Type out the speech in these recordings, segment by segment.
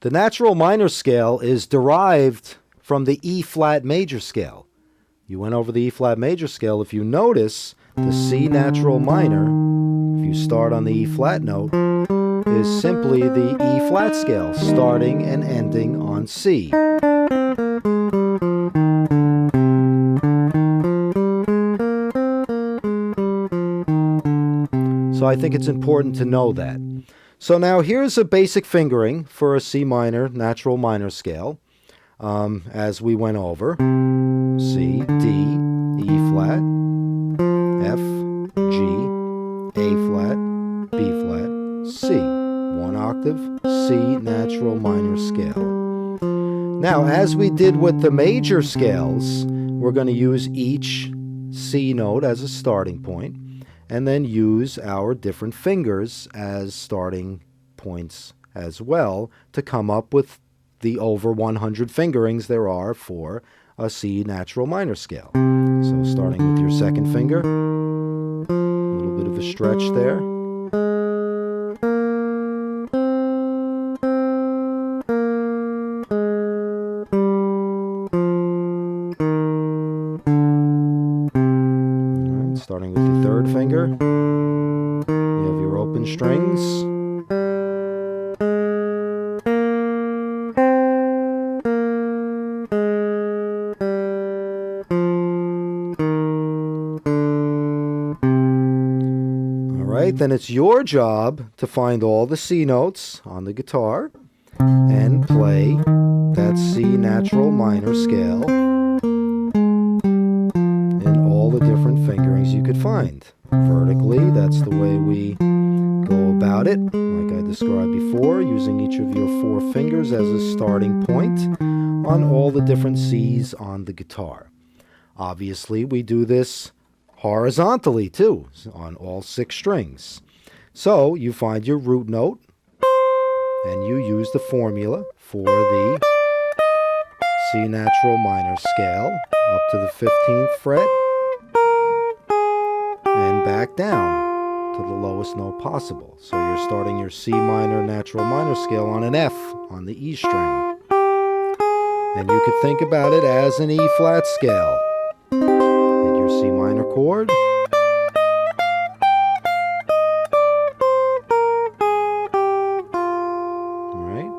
The natural minor scale is derived from the E-flat major scale. You went over the E-flat major scale. If you notice, the C natural minor, if you start on the E-flat note, is simply the E-flat scale, starting and ending on C. So I think it's important to know that. So now here's a basic fingering for a C minor natural minor scale. As we went over, C, D, E flat, F, G, A flat, B flat, C. One octave, C natural minor scale. Now, as we did with the major scales, we're going to use each C note as a starting point, and then use our different fingers as starting points as well to come up with the over 100 fingerings there are for a C natural minor scale. So starting with your second finger, a little bit of a stretch there. All right, starting with the third finger, you have your open strings. Then it's your job to find all the C notes on the guitar and play that C natural minor scale in all the different fingerings you could find. Vertically, that's the way we go about it, like I described before, using each of your four fingers as a starting point on all the different C's on the guitar. Obviously, we do this horizontally too, on all 6 strings. So you find your root note and you use the formula for the C natural minor scale up to the 15th fret and back down to the lowest note possible. So you're starting your C minor natural minor scale on an F on the E string. And you could think about it as an E flat scale. C minor chord, all right.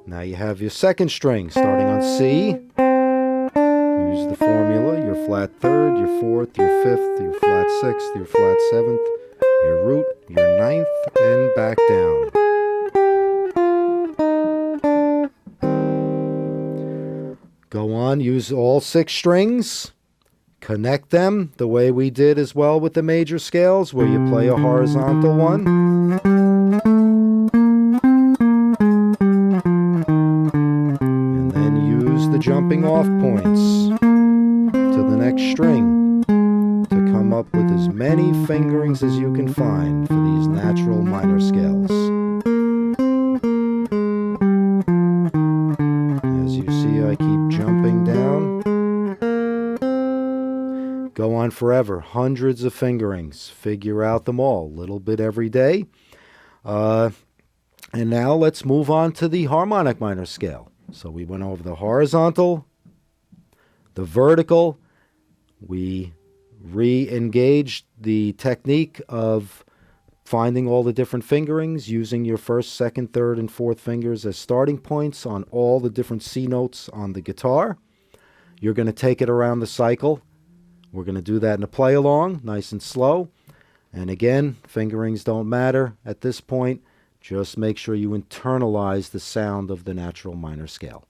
Now you have your second string starting on C. Use the formula, your flat third, your fourth, your fifth, your flat sixth, your flat seventh, your root, your ninth, and back down. Go on, use all 6 strings. Connect them the way we did as well with the major scales, where you play a horizontal one. And then use the jumping off points to the next string to come up with as many fingerings as you can find for these natural minor scales. As you see, I keep jumping down. Go on forever, hundreds of fingerings. Figure out them all, a little bit every day. And now let's move on to the harmonic minor scale. So we went over the horizontal, the vertical. We re-engaged the technique of finding all the different fingerings, using your first, second, third, and fourth fingers as starting points on all the different C notes on the guitar. You're going to take it around the cycle. We're going to do that in a play along, nice and slow. And again, fingerings don't matter at this point. Just make sure you internalize the sound of the natural minor scale.